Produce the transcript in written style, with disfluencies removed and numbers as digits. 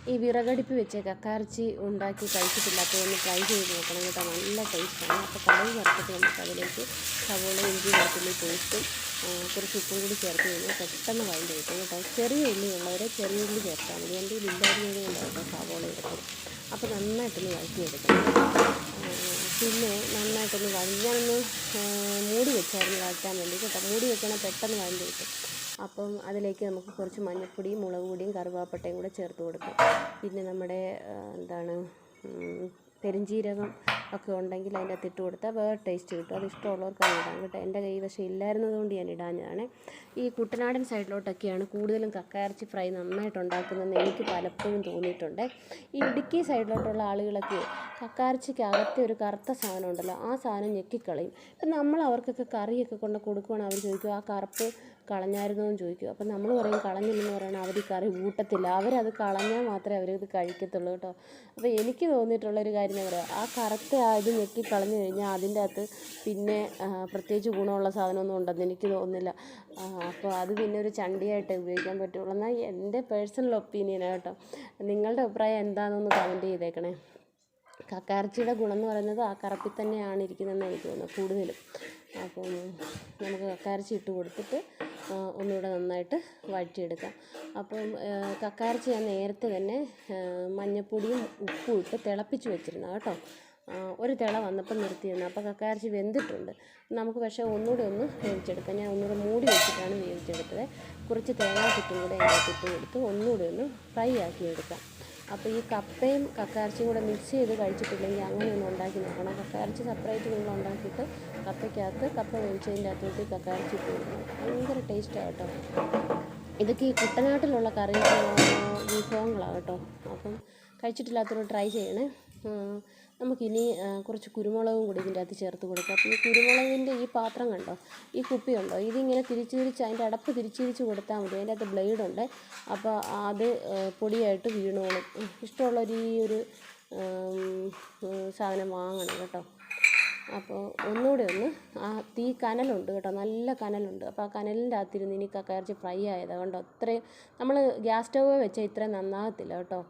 ഈ വിറകടുപ്പ് വെച്ച് കക്കയിറച്ചി ഉണ്ടാക്കി കഴിച്ചിട്ടില്ലാത്തതൊന്ന് ട്രൈ ചെയ്ത് നോക്കണം കേട്ടോ. നല്ല ടേസ്റ്റാണ്. അപ്പോൾ കടുക് വറുത്തിട്ട് നമുക്ക് അതിലേക്ക് സവോള, ഇഞ്ചി, വെളുത്തുള്ളി പേസ്റ്റും കുറച്ച് ഉപ്പും കൂടി ചേർത്ത് കഴിഞ്ഞാൽ പെട്ടെന്ന് വഴണ്ട് കിട്ടും കേട്ടോ. ചെറിയ ഉള്ളി ഉള്ളവരെ ചെറിയ ഉള്ളി ചേർത്താൽ മതി. എൻ്റെ ഇല്ലായിരുന്നത് കൊണ്ടാണ് സവോള എടുത്തത്. അപ്പോൾ നന്നായിട്ടൊന്ന് വഴറ്റിയെടുക്കണം. പിന്നെ നന്നായിട്ടൊന്ന് ഞാനൊന്ന് മൂടി വെച്ചായിരുന്നു വഴറ്റാൻ വേണ്ടി കേട്ടോ. മൂടി വെച്ചാൽ പെട്ടെന്ന് വഴണ്ട് കിട്ടും. അപ്പം അതിലേക്ക് നമുക്ക് കുറച്ച് മഞ്ഞൾപ്പൊടിയും മുളക് പൊടിയും കറുവാപ്പട്ടയും കൂടെ ചേർത്ത് കൊടുക്കും. പിന്നെ നമ്മുടെ എന്താണ് പെരുംജീരകം ഒക്കെ ഉണ്ടെങ്കിൽ അതിൻ്റെ അകത്ത് ഇട്ട് കൊടുത്താൽ വേറെ ടേസ്റ്റ് കിട്ടും. അത് ഇഷ്ടമുള്ളവർക്ക് അത് ഇടാം കേട്ടോ. എൻ്റെ കൈ പക്ഷേ ഇല്ലായിരുന്നത് കൊണ്ട് ഞാൻ ഇടാഞ്ഞതാണ്. ഈ കുട്ടനാടൻ സൈഡിലോട്ടൊക്കെയാണ് കൂടുതലും കക്കയിറച്ചി ഫ്രൈ നന്നായിട്ട് ഉണ്ടാക്കുന്നതെന്ന് എനിക്ക് പലപ്പോഴും തോന്നിയിട്ടുണ്ട്. ഈ ഇടുക്കി സൈഡിലോട്ടുള്ള ആളുകളൊക്കെ കക്കയിറച്ചിക്കകത്തെ ഒരു കറുത്ത സാധനം ഉണ്ടല്ലോ, ആ സാധനം ഞെക്കിക്കളയും. ഇപ്പം നമ്മൾ അവർക്കൊക്കെ കറിയൊക്കെ കൊണ്ട് കൊടുക്കുകയാണെങ്കിൽ അവർ ചോദിക്കും ആ കറുപ്പ് കളഞ്ഞായിരുന്നോ എന്ന് ചോദിക്കും. അപ്പം നമ്മൾ പറയും കളഞ്ഞില്ലെന്ന് പറയണം, അവർ ഈ കറി കൂട്ടത്തില്ല. അവരത് കളഞ്ഞാൽ മാത്രമേ അവരത് കഴിക്കത്തുള്ളൂ കേട്ടോ. അപ്പോൾ എനിക്ക് തോന്നിയിട്ടുള്ളൊരു കാര്യം എന്ന് പറയാം, ആ കറുത്ത ഇത് ഞെക്കി കളഞ്ഞു കഴിഞ്ഞാൽ അതിൻ്റെ അകത്ത് പിന്നെ പ്രത്യേകിച്ച് ഗുണമുള്ള സാധനമൊന്നും ഉണ്ടെന്ന് എനിക്ക് തോന്നുന്നില്ല. അപ്പോൾ അത് പിന്നെ ഒരു ചണ്ടിയായിട്ട് ഉപയോഗിക്കാൻ പറ്റുള്ളൂ. എന്നാൽ എൻ്റെ പേഴ്സണൽ ഒപ്പീനിയനാണ് കേട്ടോ. നിങ്ങളുടെ അഭിപ്രായം എന്താണെന്നൊന്ന് കമൻറ്റ് ചെയ്തേക്കണേ. കക്കയിറച്ചിയുടെ ഗുണം എന്ന് പറയുന്നത് ആ കറുപ്പിൽ തന്നെയാണ് ഇരിക്കുന്നതെന്ന് എനിക്ക് തോന്നുന്നു കൂടുതലും. അപ്പം നമുക്ക് കക്കയിറച്ചി ഇട്ട് കൊടുത്തിട്ട് ഒന്നുകൂടെ നന്നായിട്ട് വഴറ്റിയെടുക്കാം. അപ്പം കക്കയിറച്ചി ഞാൻ നേരത്തെ തന്നെ മഞ്ഞൾപ്പൊടിയും ഉപ്പും ഇട്ട് തിളപ്പിച്ച് വെച്ചിരുന്നു കേട്ടോ. ഒരു തിള വന്നപ്പോൾ നിർത്തിയിരുന്നു. അപ്പോൾ കക്കയിറച്ചി വെന്തിട്ടുണ്ട്. നമുക്ക് പക്ഷേ ഒന്നുകൂടെ ഒന്ന് വേവിച്ചെടുക്കാം. ഞാൻ ഒന്നുകൂടെ മൂടി വെച്ചിട്ടാണ് വേവിച്ചെടുത്തത്. കുറച്ച് തേങ്ങാക്കുത്തും കൂടെ അതിനകത്ത് ഇട്ട് കൊടുത്ത് ഒന്നുകൂടെ ഒന്ന് ഫ്രൈ ആക്കി എടുക്കാം. അപ്പോൾ ഈ കപ്പയും കക്കയിറച്ചിയും കൂടെ മിക്സ് ചെയ്ത് കഴിച്ചിട്ടില്ലെങ്കിൽ അങ്ങനെ ഒന്ന് ഉണ്ടാക്കി നോക്കണം. കക്കയിറച്ചി സെപ്പറേറ്റ് നിങ്ങൾ ഉണ്ടാക്കിയിട്ട് കപ്പയ്ക്കകത്ത് കപ്പ വേവിച്ചതിൻ്റെ അകത്തോട്ട് കക്കയിറച്ചി ഇട്ട് കൊടുക്കണം. ഭയങ്കര ടേസ്റ്റാണ് കേട്ടോ. ഇതൊക്കെ ഈ കുട്ടനാട്ടിലുള്ള കറി വിഭവങ്ങളാണ് കേട്ടോ. അപ്പം കഴിച്ചിട്ടില്ലാത്തവർ ട്രൈ ചെയ്യണേ. നമുക്കിനി കുറച്ച് കുരുമുളകും കൂടി ഇതിൻ്റെ അകത്ത് ചേർത്ത് കൊടുക്കാം. അപ്പോൾ ഈ കുരുമുളകിൻ്റെ ഈ പാത്രം കണ്ടോ, ഈ കുപ്പി ഉണ്ടോ, ഇതിങ്ങനെ തിരിച്ച് അതിൻ്റെ അടപ്പ് തിരിച്ച് കൊടുത്താൽ മതി. അതിൻ്റെ അകത്ത് ബ്ലേഡുണ്ട്. അപ്പോൾ അത് പൊടിയായിട്ട് വീണോളും. ഇഷ്ടമുള്ളൊരു ഈ ഒരു സാധനം വാങ്ങണം കേട്ടോ. അപ്പോൾ ഒന്നുകൂടെ ഒന്ന് തീ കനലുണ്ട് കേട്ടോ, നല്ല കനലുണ്ട്. അപ്പോൾ ആ കനലിൻ്റെ അകത്തിരുന്ന് ഇനി കക്കയിറച്ചി ഫ്രൈ ആയതാണ് കണ്ടോ. അത്രയും നമ്മൾ ഗ്യാസ് സ്റ്റവ് വെച്ചാൽ ഇത്രയും നന്നാകത്തില്ല കേട്ടോ.